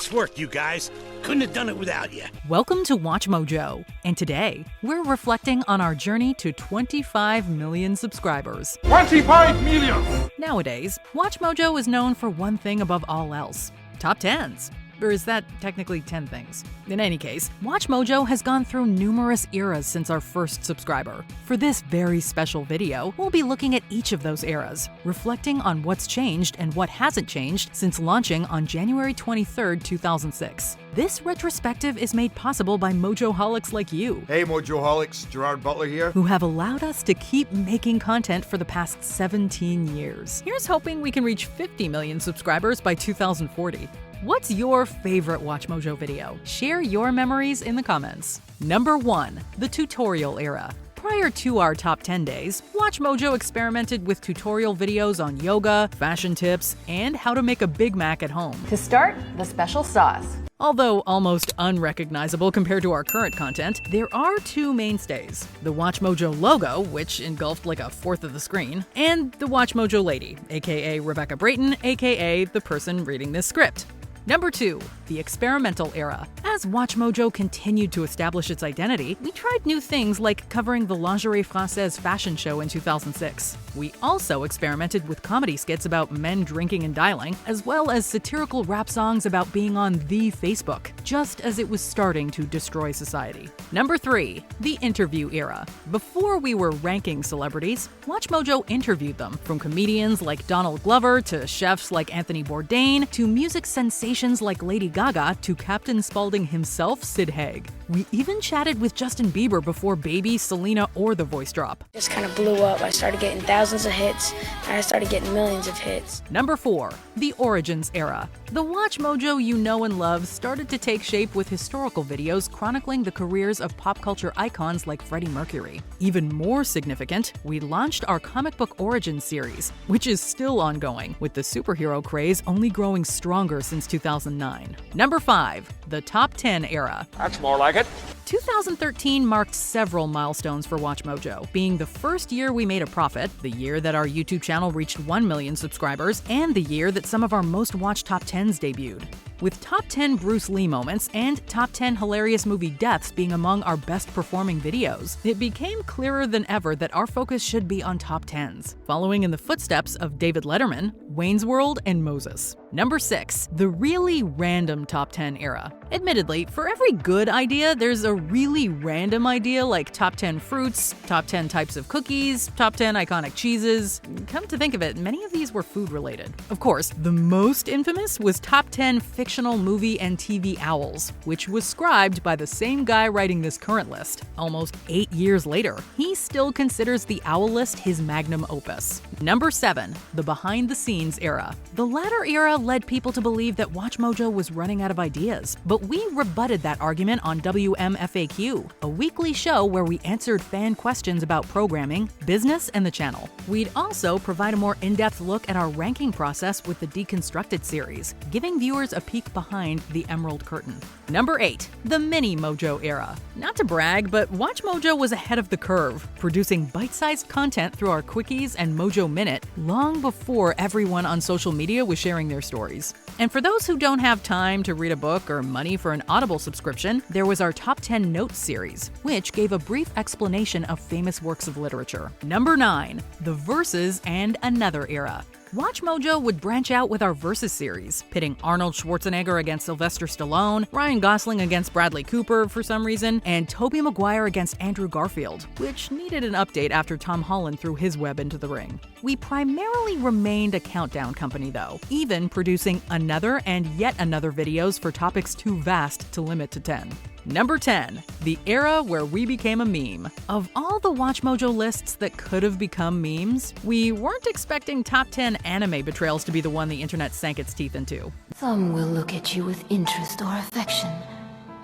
Nice work, you guys. Couldn't have done it without you. Welcome to WatchMojo, and today we're reflecting on our journey to 25 million subscribers. 25 million! Nowadays, WatchMojo is known for one thing above all else: top 10s. Or is that technically 10 things? In any case, WatchMojo has gone through numerous eras since our first subscriber. For this very special video, we'll be looking at each of those eras, reflecting on what's changed and what hasn't changed since launching on January 23, 2006. This retrospective is made possible by Mojoholics like you. Hey Mojoholics, Gerard Butler here. Who have allowed us to keep making content for the past 17 years. Here's hoping we can reach 50 million subscribers by 2040. What's your favorite WatchMojo video? Share your memories in the comments. Number 1. The Tutorial Era. Prior to our top 10 days, WatchMojo experimented with tutorial videos on yoga, fashion tips, and how to make a Big Mac at home. To start, the special sauce. Although almost unrecognizable compared to our current content, there are two mainstays: the WatchMojo logo, which engulfed like a fourth of the screen, and the WatchMojo lady, aka Rebecca Brayton, aka the person reading this script. Number 2. The Experimental Era. As WatchMojo continued to establish its identity, we tried new things like covering the Lingerie Française fashion show in 2006. We also experimented with comedy skits about men drinking and dialing, as well as satirical rap songs about being on the Facebook, just as it was starting to destroy society. Number 3. The Interview Era. Before we were ranking celebrities, WatchMojo interviewed them, from comedians like Donald Glover to chefs like Anthony Bourdain to music sensations like Lady Gaga to Captain Spaulding himself, Sid Haig. We even chatted with Justin Bieber before Baby, Selena, or The Voice Drop. Just kind of blew up. I started getting thousands of hits, and I started getting millions of hits. Number 4. The Origins Era. The WatchMojo you know and love started to take shape with historical videos chronicling the careers of pop culture icons like Freddie Mercury. Even more significant, we launched our comic book origins series, which is still ongoing, with the superhero craze only growing stronger since 2009. Number 5. The Top 10 Era. That's more like it. 2013 marked several milestones for WatchMojo, being the first year we made a profit, the year that our YouTube channel reached 1 million subscribers, and the year that some of our most watched top 10s debuted. With top 10 Bruce Lee moments and top 10 hilarious movie deaths being among our best performing videos, it became clearer than ever that our focus should be on top 10s, following in the footsteps of David Letterman, Wayne's World, and Moses. Number 6. The Really Random Top 10 Era. Admittedly, for every good idea, there's a really random idea like top 10 fruits, top 10 types of cookies, top 10 iconic cheeses. Come to think of it, many of these were food related. Of course, the most infamous was top 10 fictional movie and TV owls, which was scribed by the same guy writing this current list. Almost 8 years later, he still considers the owl list his magnum opus. Number 7. The Behind the Scenes Era. The latter era led people to believe that WatchMojo was running out of ideas, but we rebutted that argument on WMFAQ, a weekly show where we answered fan questions about programming, business, and the channel. We'd also provide a more in-depth look at our ranking process with the Deconstructed series, giving viewers a peek behind the Emerald Curtain. Number 8. The Mini Mojo Era. Not to brag, but WatchMojo was ahead of the curve, producing bite-sized content through our Quickies and Mojo Minute long before everyone on social media was sharing their stories. And for those who don't have time to read a book or money for an Audible subscription, there was our Top 10 Notes series, which gave a brief explanation of famous works of literature. Number 9. The Versus and Another Era. WatchMojo would branch out with our Versus series, pitting Arnold Schwarzenegger against Sylvester Stallone, Ryan Gosling against Bradley Cooper for some reason, and Tobey Maguire against Andrew Garfield, which needed an update after Tom Holland threw his web into the ring. We primarily remained a countdown company though, even producing another and yet another videos for topics too vast to limit to 10. Number 10. The Era Where We Became a Meme. Of all the WatchMojo lists that could have become memes, we weren't expecting top 10 anime betrayals to be the one the internet sank its teeth into. Some will look at you with interest or affection,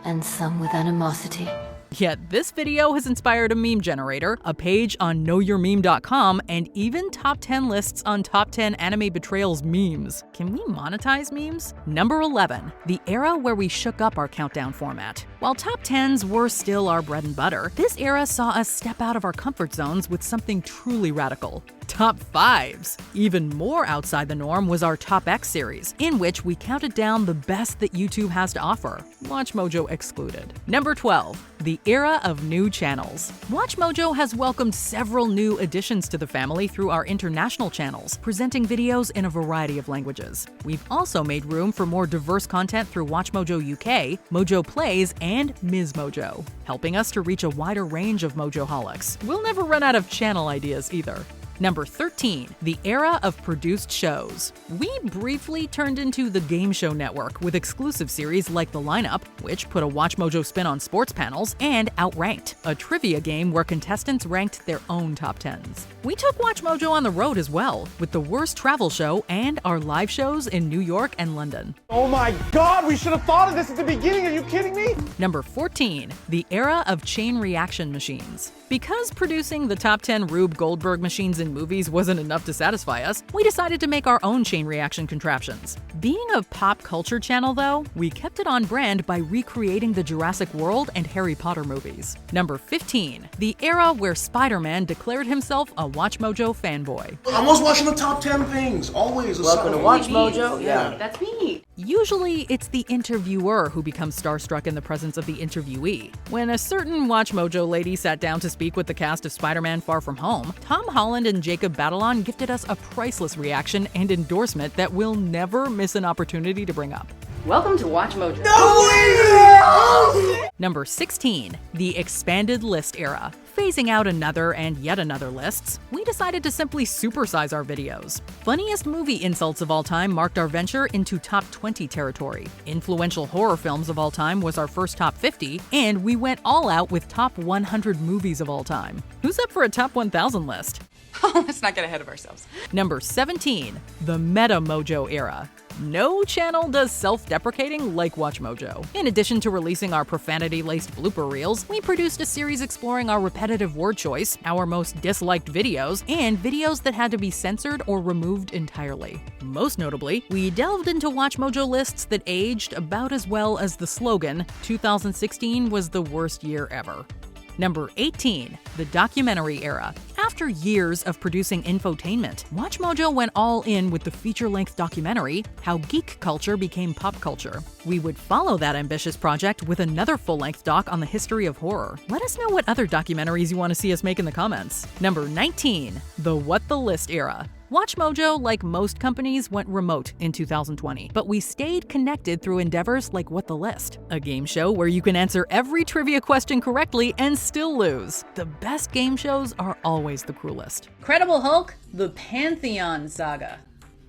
and some with animosity. Yet this video has inspired a meme generator, a page on KnowYourMeme.com, and even top 10 lists on top 10 anime betrayals memes. Can we monetize memes? Number 11, the era where we shook up our countdown format. While top 10s were still our bread and butter, this era saw us step out of our comfort zones with something truly radical. Top 5s. Even more outside the norm was our Top X series, in which we counted down the best that YouTube has to offer, WatchMojo excluded. Number 12, the era of new channels. WatchMojo has welcomed several new additions to the family through our international channels, presenting videos in a variety of languages. We've also made room for more diverse content through WatchMojo UK, Mojo Plays, and Ms. Mojo, helping us to reach a wider range of Mojoholics. We'll never run out of channel ideas either. Number 13, the era of produced shows. We briefly turned into the Game Show Network with exclusive series like The Lineup, which put a WatchMojo spin on sports panels, and Outranked, a trivia game where contestants ranked their own top 10s. We took WatchMojo on the road as well, with the Worst Travel Show and our live shows in New York and London. Oh my god, we should have thought of this at the beginning, are you kidding me? Number 14, the era of chain reaction machines. Because producing the top 10 Rube Goldberg machines in movies wasn't enough to satisfy us, we decided to make our own chain reaction contraptions. Being a pop culture channel though, we kept it on brand by recreating the Jurassic World and Harry Potter movies. Number 15, the era where Spider-Man declared himself a WatchMojo fanboy. I'm always watching the top 10 things, always. Welcome to WatchMojo. Yeah, that's me. Usually, it's the interviewer who becomes starstruck in the presence of the interviewee. When a certain WatchMojo lady sat down to speak with the cast of Spider-Man Far From Home, Tom Holland and Jacob Batalon gifted us a priceless reaction and endorsement that we'll never miss an opportunity to bring up. Welcome to WatchMojo. Number 16, the expanded list era. Phasing out another and yet another lists, we decided to simply supersize our videos. Funniest movie insults of all time marked our venture into top 20 territory. Influential horror films of all time was our first top 50, and we went all out with top 100 movies of all time. Who's up for a top 1000 list? Let's not get ahead of ourselves. Number 17, the Meta Mojo Era. No channel does self-deprecating like WatchMojo. In addition to releasing our profanity-laced blooper reels, we produced a series exploring our repetitive word choice, our most disliked videos, and videos that had to be censored or removed entirely. Most notably, we delved into WatchMojo lists that aged about as well as the slogan, 2016 was the worst year ever. Number 18, the documentary era. After years of producing infotainment, WatchMojo went all in with the feature-length documentary, How Geek Culture Became Pop Culture. We would follow that ambitious project with another full-length doc on the history of horror. Let us know what other documentaries you want to see us make in the comments. Number 19, the What the List era. WatchMojo, like most companies, went remote in 2020, but we stayed connected through endeavors like What the List, a game show where you can answer every trivia question correctly and still lose. The best game shows are always the cruelest. Incredible Hulk, the Pantheon Saga.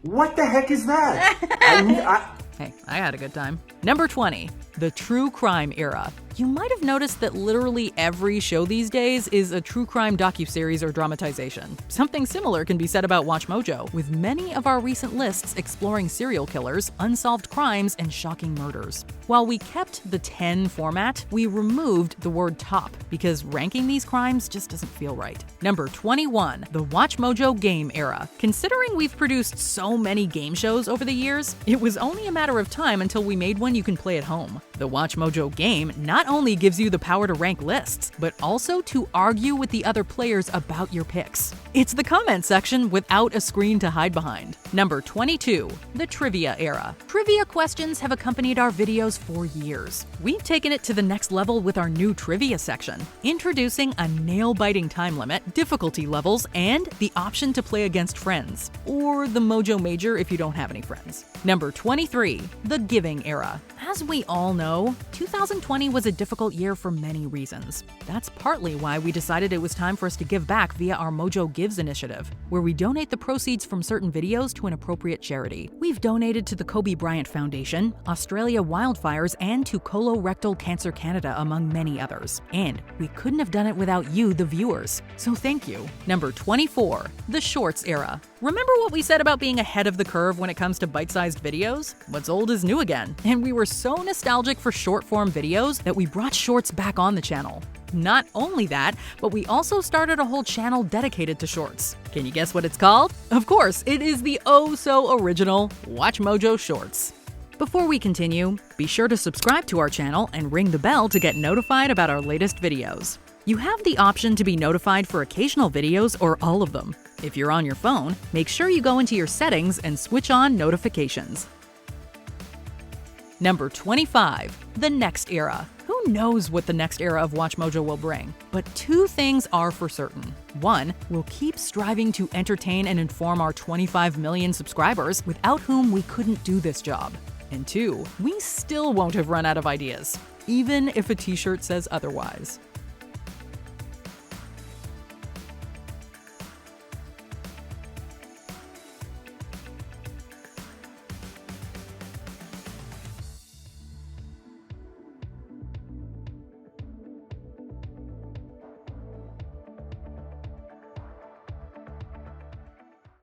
What the heck is that? Hey, I had a good time. Number 20, the true crime era. You might have noticed that literally every show these days is a true crime docuseries or dramatization. Something similar can be said about WatchMojo, with many of our recent lists exploring serial killers, unsolved crimes, and shocking murders. While we kept the 10 format, we removed the word top because ranking these crimes just doesn't feel right. Number 21, the WatchMojo game era. Considering we've produced so many game shows over the years, it was only a matter of time until we made one you can play at home. The WatchMojo game not only gives you the power to rank lists, but also to argue with the other players about your picks. It's the comment section without a screen to hide behind. Number 22, the trivia era. Trivia questions have accompanied our videos for years. We've taken it to the next level with our new trivia section, introducing a nail-biting time limit, difficulty levels, and the option to play against friends, or the Mojo Major if you don't have any friends. Number 23, the giving era. As we all know, 2020 was a difficult year for many reasons. That's partly why we decided it was time for us to give back via our Mojo Gives initiative, where we donate the proceeds from certain videos to an appropriate charity. We've donated to the Kobe Bryant Foundation, Australia Wildfires, and to Colorectal Cancer Canada, among many others. And we couldn't have done it without you, the viewers. So thank you. Number 24, the shorts era. Remember what we said about being ahead of the curve when it comes to bite-sized videos? What's old is new again, and we were so nostalgic for short-form videos that we we brought shorts back on the channel. Not only that, but we also started a whole channel dedicated to shorts. Can you guess what it's called? Of course, it is the oh-so-original WatchMojo Shorts. Before we continue, be sure to subscribe to our channel and ring the bell to get notified about our latest videos. You have the option to be notified for occasional videos or all of them. If you're on your phone, make sure you go into your settings and switch on notifications. Number 25. The next era. Who knows what the next era of WatchMojo will bring? But two things are for certain. One, we'll keep striving to entertain and inform our 25 million subscribers without whom we couldn't do this job. And two, we still won't have run out of ideas, even if a t-shirt says otherwise.